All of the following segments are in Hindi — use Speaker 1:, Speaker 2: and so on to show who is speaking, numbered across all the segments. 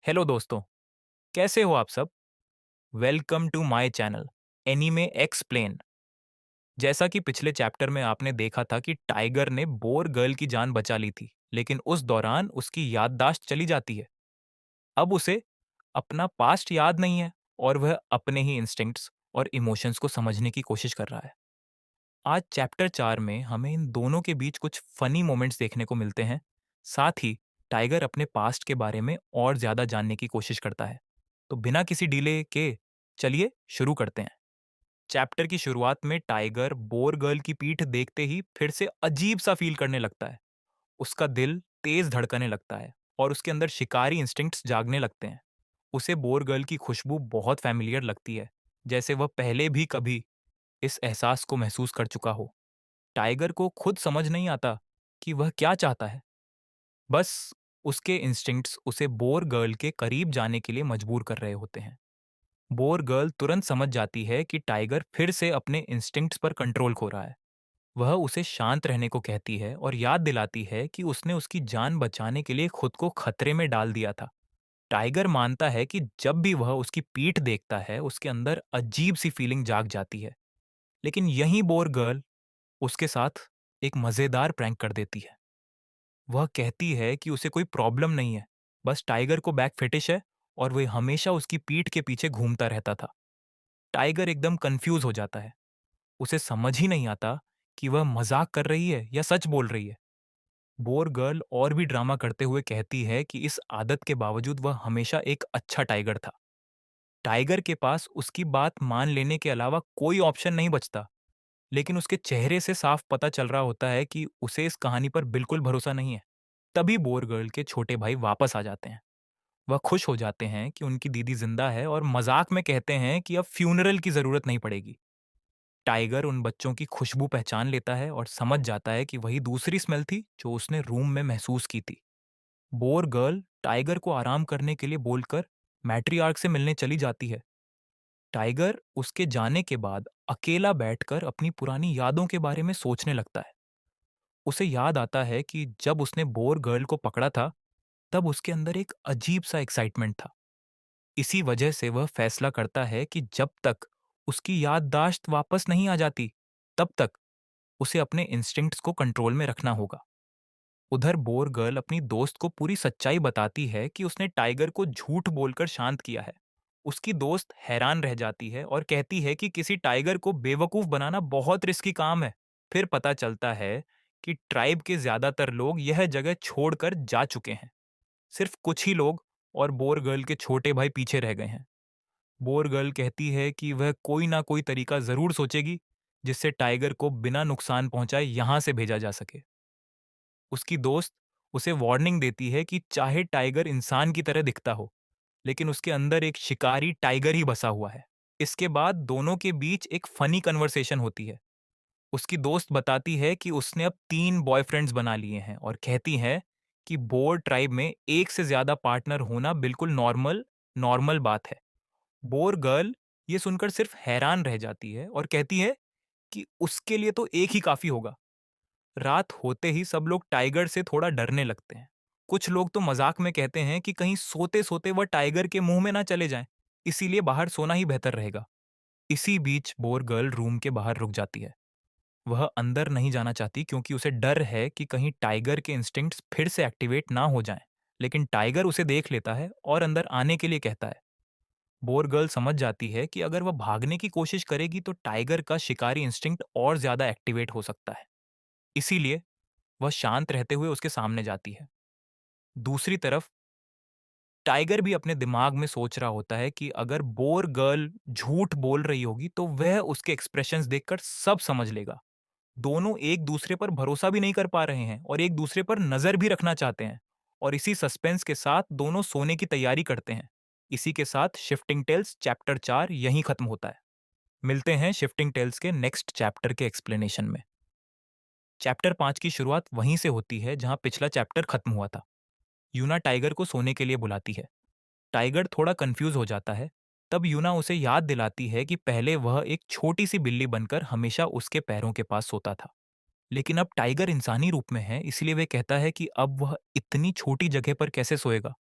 Speaker 1: हेलो दोस्तों, कैसे हो आप सब? Welcome to my channel anime explain. जैसा कि पिछले चैप्टर में आपने देखा था कि टाइगर ने बोर गर्ल की जान बचा ली थी, लेकिन उस दौरान उसकी याददाश्त चली जाती है। अब उसे अपना पास्ट याद नहीं है और वह अपने ही इंस्टिंक्ट्स और इमोशंस को समझने की कोशिश कर रहा है। आज चैप्टर 4 में हमें इन दोनों के बीच कुछ फनी मोमेंट्स देखने को मिलते हैं। साथ ही टाइगर अपने पास्ट के बारे में और ज्यादा जानने की कोशिश करता है। तो बिना किसी डिले के चलिए शुरू करते हैं। चैप्टर की शुरुआत में टाइगर बोर गर्ल की पीठ देखते ही फिर से अजीब सा फील करने लगता है। उसका दिल तेज धड़कने लगता है और उसके अंदर शिकारी इंस्टिंक्ट्स जागने लगते हैं। उसे बोर गर्ल की खुशबू बहुत फैमिलियर लगती है, जैसे वह पहले भी कभी इस एहसास को महसूस कर चुका हो। टाइगर को खुद समझ नहीं आता कि वह क्या चाहता है। बस उसके इंस्टिंक्ट्स उसे बोर गर्ल के करीब जाने के लिए मजबूर कर रहे होते हैं। बोर गर्ल तुरंत समझ जाती है कि टाइगर फिर से अपने इंस्टिंक्ट्स पर कंट्रोल खो रहा है। वह उसे शांत रहने को कहती है और याद दिलाती है कि उसने उसकी जान बचाने के लिए खुद को खतरे में डाल दिया था। टाइगर मानता है कि जब भी वह उसकी पीठ देखता है उसके अंदर अजीब सी फीलिंग जाग जाती है। लेकिन यहीं बोर गर्ल उसके साथ एक मजेदार प्रैंक कर देती है। वह कहती है कि उसे कोई प्रॉब्लम नहीं है, बस टाइगर को बैक फेटिश है और वह हमेशा उसकी पीठ के पीछे घूमता रहता था। टाइगर एकदम कंफ्यूज हो जाता है। उसे समझ ही नहीं आता कि वह मजाक कर रही है या सच बोल रही है। बोर गर्ल और भी ड्रामा करते हुए कहती है कि इस आदत के बावजूद वह हमेशा एक अच्छा टाइगर था। टाइगर के पास उसकी बात मान लेने के अलावा कोई ऑप्शन नहीं बचता। लेकिन उसके चेहरे से साफ पता चल रहा होता है कि उसे इस कहानी पर बिल्कुल भरोसा नहीं है। तभी बोर गर्ल के छोटे भाई वापस आ जाते हैं। वह खुश हो जाते हैं कि उनकी दीदी जिंदा है और मजाक में कहते हैं कि अब फ्यूनरल की जरूरत नहीं पड़ेगी। टाइगर उन बच्चों की खुशबू पहचान लेता है और समझ जाता है कि वही दूसरी स्मेल थी जो उसने रूम में महसूस की थी। बोर गर्ल टाइगर को आराम करने के लिए बोलकर मैट्रियार्क से मिलने चली जाती है। टाइगर उसके जाने के बाद अकेला बैठकर अपनी पुरानी यादों के बारे में सोचने लगता है। उसे याद आता है कि जब उसने बोर गर्ल को पकड़ा था, तब उसके अंदर एक अजीब सा एक्साइटमेंट था। इसी वजह से वह फैसला करता है कि जब तक उसकी याददाश्त वापस नहीं आ जाती, तब तक उसे अपने इंस्टिंक्ट्स को कंट्रोल में रखना होगा। उधर बोर गर्ल अपनी दोस्त को पूरी सच्चाई बताती है कि उसने टाइगर को झूठ बोलकर शांत किया है। उसकी दोस्त हैरान रह जाती है और कहती है कि किसी टाइगर को बेवकूफ बनाना बहुत रिस्की काम है। फिर पता चलता है कि ट्राइब के ज्यादातर लोग यह जगह छोड़कर जा चुके हैं। सिर्फ कुछ ही लोग और बोर गर्ल के छोटे भाई पीछे रह गए हैं। बोर गर्ल कहती है कि वह कोई ना कोई तरीका जरूर सोचेगी जिससे टाइगर को बिना नुकसान पहुंचाए यहां से भेजा जा सके। उसकी दोस्त उसे वार्निंग देती है कि चाहे टाइगर इंसान की तरह दिखता हो, लेकिन उसके अंदर एक शिकारी टाइगर ही बसा हुआ है। इसके बाद दोनों के बीच एक फनी कन्वर्सेशन होती है। उसकी दोस्त बताती है कि उसने अब 3 बॉयफ्रेंड्स बना लिए हैं और कहती है कि बोर ट्राइब में एक से ज्यादा पार्टनर होना बिल्कुल नॉर्मल नॉर्मल बात है। बोर गर्ल ये सुनकर सिर्फ हैरान रह जाती है और कहती है कि उसके लिए तो एक ही काफी होगा। रात होते ही सब लोग टाइगर से थोड़ा डरने लगते हैं। कुछ लोग तो मजाक में कहते हैं कि कहीं सोते सोते वह टाइगर के मुंह में ना चले जाएं, इसीलिए बाहर सोना ही बेहतर रहेगा। इसी बीच बोर गर्ल रूम के बाहर रुक जाती है। वह अंदर नहीं जाना चाहती क्योंकि उसे डर है कि कहीं टाइगर के इंस्टिंक्ट्स फिर से एक्टिवेट ना हो जाएं। लेकिन टाइगर उसे देख लेता है और अंदर आने के लिए कहता है। बोर गर्ल समझ जाती है कि अगर वह भागने की कोशिश करेगी तो टाइगर का शिकारी इंस्टिंक्ट और ज्यादा एक्टिवेट हो सकता है। इसीलिए वह शांत रहते हुए उसके सामने जाती है। दूसरी तरफ टाइगर भी अपने दिमाग में सोच रहा होता है कि अगर बोर गर्ल झूठ बोल रही होगी तो वह उसके एक्सप्रेशंस देखकर सब समझ लेगा। दोनों एक दूसरे पर भरोसा भी नहीं कर पा रहे हैं और एक दूसरे पर नजर भी रखना चाहते हैं। और इसी सस्पेंस के साथ दोनों सोने की तैयारी करते हैं। इसी के साथ शिफ्टिंग टेल्स चैप्टर 4 यहीं खत्म होता है। मिलते हैं शिफ्टिंग टेल्स के नेक्स्ट चैप्टर के एक्सप्लेनेशन में। चैप्टर 5 की शुरुआत वहीं से होती है जहां पिछला चैप्टर खत्म हुआ था। यूना टाइगर को सोने के लिए बुलाती है। टाइगर थोड़ा कंफ्यूज हो जाता है। तब यूना उसे याद दिलाती है कि पहले वह एक छोटी सी बिल्ली बनकर हमेशा उसके पैरों के पास सोता था। लेकिन अब टाइगर इंसानी रूप में है, इसलिए वह कहता है कि अब वह इतनी छोटी जगह पर कैसे सोएगा।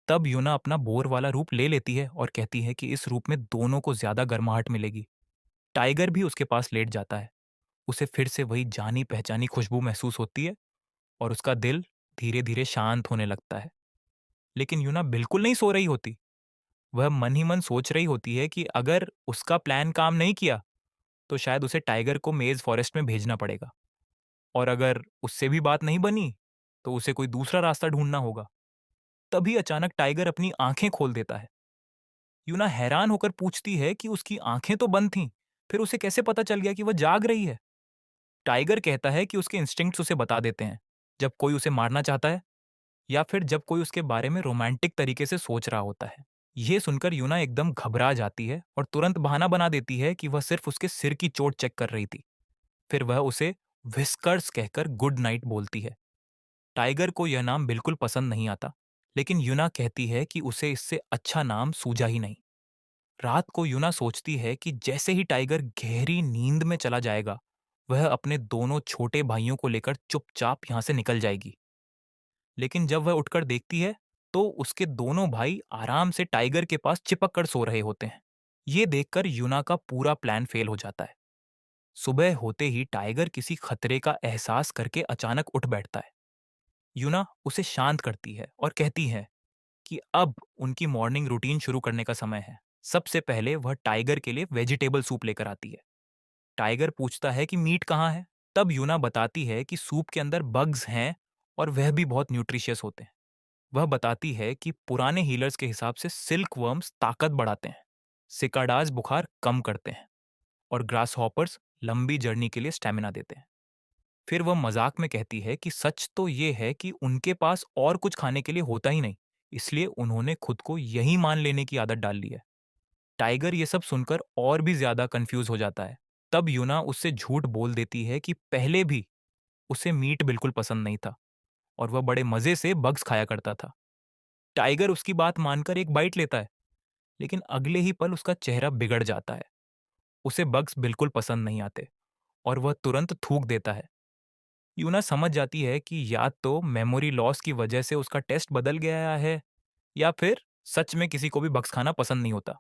Speaker 1: तब यूना अपना बोर वाला रूप ले लेती है और कहती है कि इस रूप में दोनों को ज्यादा गर्माहट मिलेगी। टाइगर भी उसके पास लेट जाता है। उसे फिर से वही जानी पहचानी खुशबू महसूस होती है और उसका दिल धीरे धीरे शांत होने लगता है। लेकिन यूना बिल्कुल नहीं सो रही होती। वह मन ही मन सोच रही होती है कि अगर उसका प्लान काम नहीं किया तो शायद उसे टाइगर को मेज फॉरेस्ट में भेजना पड़ेगा, और अगर उससे भी बात नहीं बनी तो उसे कोई दूसरा रास्ता ढूंढना होगा। तभी अचानक टाइगर अपनी आंखें खोल देता है। यूना हैरान होकर पूछती है कि उसकी आंखें तो बंद थीं, फिर उसे कैसे पता चल गया कि वह जाग रही है। टाइगर कहता है कि उसके इंस्टिंक्ट्स उसे बता देते हैं जब कोई उसे मारना चाहता है या फिर जब कोई उसके बारे में रोमांटिक तरीके से सोच रहा होता है। यह सुनकर यूना एकदम घबरा जाती है और तुरंत बहाना बना देती है कि वह सिर्फ उसके सिर की चोट चेक कर रही थी। फिर वह उसे विस्कर्स कहकर गुड नाइट बोलती है। टाइगर को यह नाम बिल्कुल पसंद नहीं आता, लेकिन यूना कहती है कि उसे इससे अच्छा नाम सूझा ही नहीं। रात को यूना सोचती है कि जैसे ही टाइगर गहरी नींद में चला जाएगा, वह अपने दोनों छोटे भाइयों को लेकर चुपचाप यहां से निकल जाएगी। लेकिन जब वह उठकर देखती है तो उसके दोनों भाई आराम से टाइगर के पास चिपक कर सो रहे होते हैं। ये देखकर यूना का पूरा प्लान फेल हो जाता है। सुबह होते ही टाइगर किसी खतरे का एहसास करके अचानक उठ बैठता है। यूना उसे शांत करती है और कहती है कि अब उनकी मॉर्निंग रूटीन शुरू करने का समय है। सबसे पहले वह टाइगर के लिए वेजिटेबल सूप लेकर आती है। टाइगर पूछता है कि मीट कहाँ है। तब यूना बताती है कि सूप के अंदर बग्स हैं और वह भी बहुत न्यूट्रिशियस होते हैं। वह बताती है कि पुराने हीलर्स के हिसाब से सिल्क वर्म्स ताकत बढ़ाते हैं, सिकाडाज बुखार कम करते हैं और ग्रास हॉपर्स लंबी जर्नी के लिए स्टेमिना देते हैं। फिर वह मजाक में कहती है कि सच तो ये है कि उनके पास और कुछ खाने के लिए होता ही नहीं, इसलिए उन्होंने खुद को यही मान लेने की आदत डाल ली है। टाइगर ये सब सुनकर और भी ज्यादा कंफ्यूज हो जाता है। तब यूना उससे झूठ बोल देती है कि पहले भी उसे मीट बिल्कुल पसंद नहीं था और वह बड़े मजे से बग्स खाया करता था। टाइगर उसकी बात मानकर एक बाइट लेता है, लेकिन अगले ही पल उसका चेहरा बिगड़ जाता है। उसे बग्स बिल्कुल पसंद नहीं आते और वह तुरंत थूक देता है। यूना समझ जाती है कि या तो मेमोरी लॉस की वजह से उसका टेस्ट बदल गया है या फिर सच में किसी को भी बग्स खाना पसंद नहीं होता।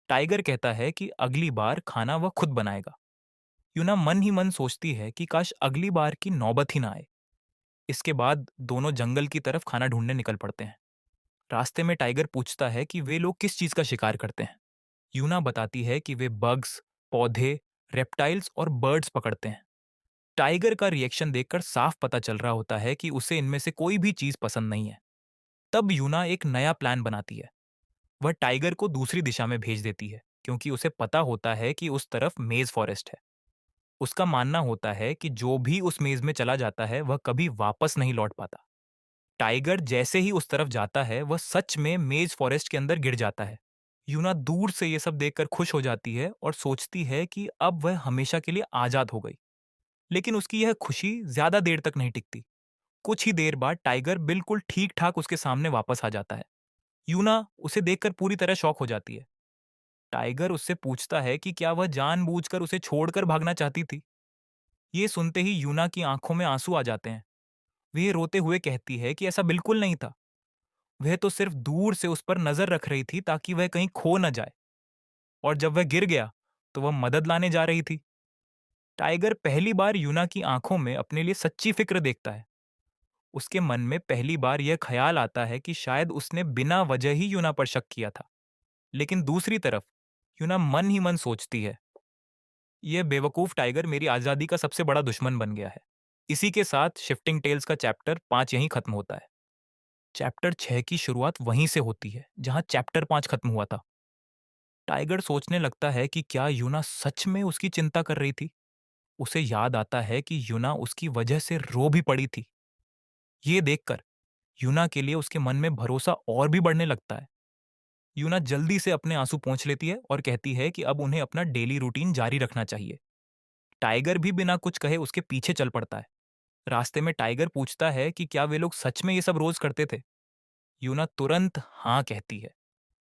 Speaker 1: टाइगर कहता है कि अगली बार खाना वह खुद बनाएगा। यूना मन ही मन सोचती है कि काश अगली बार की नौबत ही ना आए। इसके बाद दोनों जंगल की तरफ खाना ढूंढने निकल पड़ते हैं। रास्ते में टाइगर पूछता है कि वे लोग किस चीज का शिकार करते हैं। यूना बताती है कि वे बग्स, पौधे, रेप्टाइल्स और बर्ड्स पकड़ते हैं। टाइगर का रिएक्शन देखकर साफ पता चल रहा होता है कि उसे इनमें से कोई भी चीज पसंद नहीं है। तब यूना एक नया प्लान बनाती है। वह टाइगर को दूसरी दिशा में भेज देती है क्योंकि उसे पता होता है कि उस तरफ मेज फॉरेस्ट है। उसका मानना होता है कि जो भी उस मेज में चला जाता है वह कभी वापस नहीं लौट पाता। टाइगर जैसे ही उस तरफ जाता है वह सच में मेज फॉरेस्ट के अंदर गिर जाता है। यूना दूर से ये सब देखकर खुश हो जाती है और सोचती है कि अब वह हमेशा के लिए आजाद हो गई। लेकिन उसकी यह खुशी ज्यादा देर तक नहीं टिकती। कुछ ही देर बाद टाइगर बिल्कुल ठीक ठाक उसके सामने वापस आ जाता है। यूना उसे देखकर पूरी तरह शॉक हो जाती है। टाइगर उससे पूछता है कि क्या वह जानबूझकर उसे छोड़कर भागना चाहती थी। ये सुनते ही यूना की आंखों में आंसू आ जाते हैं। वह रोते हुए कहती है कि ऐसा बिल्कुल नहीं था। वह तो सिर्फ दूर से उस पर नजर रख रही थी ताकि वह कहीं खो न जाए, और जब वह गिर गया तो वह मदद लाने जा रही थी। टाइगर पहली बार यूना की आंखों में अपने लिए सच्ची फिक्र देखता है। उसके मन में पहली बार यह ख्याल आता है कि शायद उसने बिना वजह ही यूना पर शक किया था। लेकिन दूसरी तरफ यूना मन ही मन सोचती है, यह बेवकूफ टाइगर मेरी आजादी का सबसे बड़ा दुश्मन बन गया है। इसी के साथ शिफ्टिंग टेल्स का चैप्टर 5 यहीं खत्म होता है। चैप्टर 6 की शुरुआत वहीं से होती है जहां चैप्टर 5 खत्म हुआ था। टाइगर सोचने लगता है कि क्या यूना सच में उसकी चिंता कर रही थी। उसे याद आता है कि यूना उसकी वजह से रो भी पड़ी थी। ये देखकर यूना के लिए उसके मन में भरोसा और भी बढ़ने लगता है। यूना जल्दी से अपने आंसू पोंछ लेती है और कहती है कि अब उन्हें अपना डेली रूटीन जारी रखना चाहिए। टाइगर भी बिना कुछ कहे उसके पीछे चल पड़ता है। रास्ते में टाइगर पूछता है कि क्या वे लोग सच में ये सब रोज करते थे। यूना तुरंत हाँ कहती है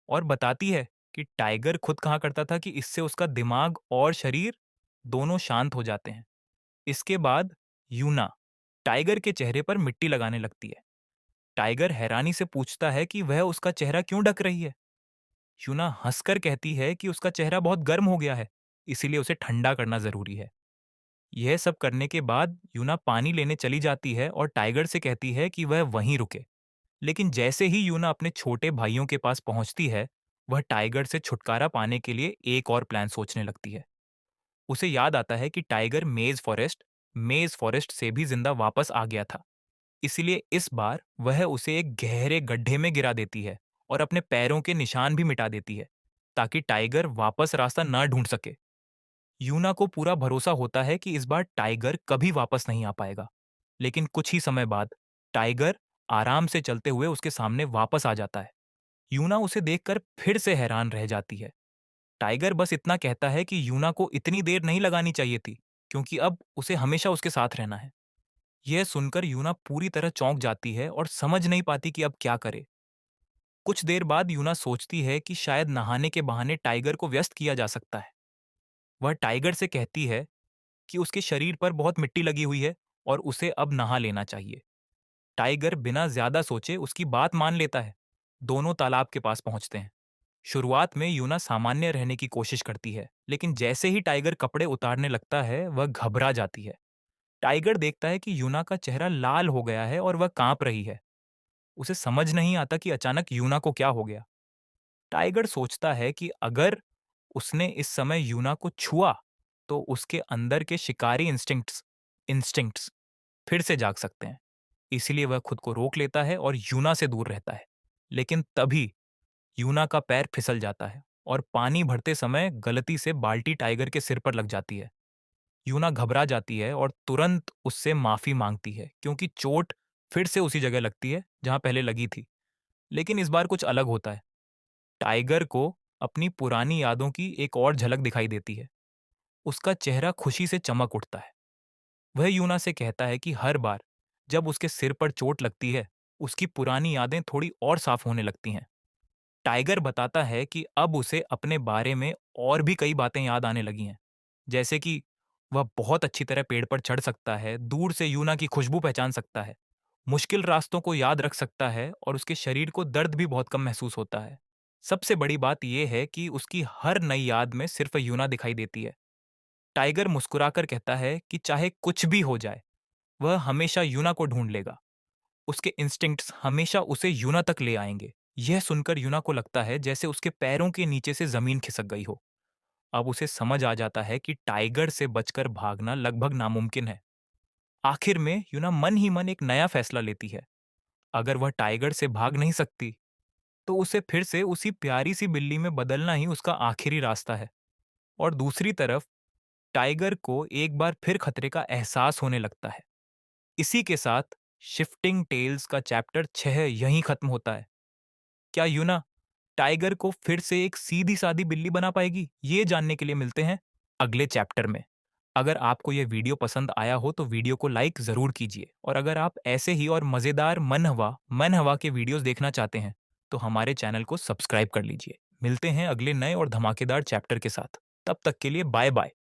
Speaker 1: और बताती है कि टाइगर खुद कहा करता था कि इससे उसका दिमाग और शरीर दोनों शांत हो जाते हैं। इसके बाद यूना टाइगर के चेहरे पर मिट्टी लगाने लगती है। टाइगर हैरानी से पूछता है कि वह उसका चेहरा क्यों ढक रही है। यूना हंसकर कहती है कि उसका चेहरा बहुत गर्म हो गया है, इसीलिए उसे ठंडा करना जरूरी है। यह सब करने के बाद यूना पानी लेने चली जाती है और टाइगर से कहती है कि वह वहीं रुके। लेकिन जैसे ही यूना अपने छोटे भाइयों के पास पहुंचती है, वह टाइगर से छुटकारा पाने के लिए एक और प्लान सोचने लगती है। उसे याद आता है कि टाइगर मेज फॉरेस्ट से भी जिंदा वापस आ गया था। इसलिए इस बार वह उसे एक गहरे गड्ढे में गिरा देती है और अपने पैरों के निशान भी मिटा देती है, ताकि टाइगर वापस रास्ता न ढूंढ सके। यूना को पूरा भरोसा होता है कि इस बार टाइगर कभी वापस नहीं आ पाएगा। लेकिन कुछ ही समय बाद टाइगर आराम से चलते हुए उसके सामने वापस आ जाता है। यूना उसे देखकर फिर से हैरान रह जाती है। टाइगर बस इतना कहता है कि यूना को इतनी देर नहीं लगानी चाहिए थी, क्योंकि अब उसे हमेशा उसके साथ रहना है। यह सुनकर यूना पूरी तरह चौंक जाती है और समझ नहीं पाती कि अब क्या करे। कुछ देर बाद यूना सोचती है कि शायद नहाने के बहाने टाइगर को व्यस्त किया जा सकता है। वह टाइगर से कहती है कि उसके शरीर पर बहुत मिट्टी लगी हुई है और उसे अब नहा लेना चाहिए। टाइगर बिना ज्यादा सोचे उसकी बात मान लेता है। दोनों तालाब के पास पहुंचते हैं। शुरुआत में यूना सामान्य रहने की कोशिश करती है, लेकिन जैसे ही टाइगर कपड़े उतारने लगता है, वह घबरा जाती है। टाइगर देखता है कि यूना का चेहरा लाल हो गया है और वह कांप रही है। उसे समझ नहीं आता कि अचानक यूना को क्या हो गया। टाइगर सोचता है कि अगर उसने इस समय यूना को छुआ, तो उसके अंदर के शिकारी इंस्टिंक्ट्स फिर से जाग सकते हैं। इसीलिए वह खुद को रोक लेता है और यूना से दूर रहता है। लेकिन तभी यूना का पैर फिसल जाता है और पानी भरते समय गलती से बाल्टी टाइगर के सिर पर लग जाती है। यूना घबरा जाती है और तुरंत उससे माफी मांगती है, क्योंकि चोट फिर से उसी जगह लगती है जहां पहले लगी थी। लेकिन इस बार कुछ अलग होता है। टाइगर को अपनी पुरानी यादों की एक और झलक दिखाई देती है। उसका चेहरा खुशी से चमक उठता है। वह यूना से कहता है कि हर बार जब उसके सिर पर चोट लगती है, उसकी पुरानी यादें थोड़ी और साफ होने लगती हैं। टाइगर बताता है कि अब उसे अपने बारे में और भी कई बातें याद आने लगी हैं, जैसे कि वह बहुत अच्छी तरह पेड़ पर चढ़ सकता है, दूर से यूना की खुशबू पहचान सकता है, मुश्किल रास्तों को याद रख सकता है और उसके शरीर को दर्द भी बहुत कम महसूस होता है। सबसे बड़ी बात यह है कि उसकी हर नई याद में सिर्फ यूना दिखाई देती है। टाइगर मुस्कुराकर कहता है कि चाहे कुछ भी हो जाए, वह हमेशा यूना को ढूंढ लेगा। उसके इंस्टिंक्ट्स हमेशा उसे यूना तक ले आएंगे। यह सुनकर यूना को लगता है जैसे उसके पैरों के नीचे से जमीन खिसक गई हो। अब उसे समझ आ जाता है कि टाइगर से बचकर भागना लगभग नामुमकिन है। आखिर में यूना मन ही मन एक नया फैसला लेती है। अगर वह टाइगर से भाग नहीं सकती, तो उसे फिर से उसी प्यारी सी बिल्ली में बदलना ही उसका आखिरी रास्ता है। और दूसरी तरफ टाइगर को एक बार फिर खतरे का एहसास होने लगता है। इसी के साथ शिफ्टिंग टेल्स का चैप्टर 6 यहीं खत्म होता है। क्या यूना टाइगर को फिर से एक सीधी सादी बिल्ली बना पाएगी? ये जानने के लिए मिलते हैं अगले चैप्टर में। अगर आपको यह वीडियो पसंद आया हो तो वीडियो को लाइक जरूर कीजिए, और अगर आप ऐसे ही और मजेदार मन हवा के वीडियोस देखना चाहते हैं तो हमारे चैनल को सब्सक्राइब कर लीजिए। मिलते हैं अगले नए और धमाकेदार चैप्टर के साथ। तब तक के लिए बाय बाय।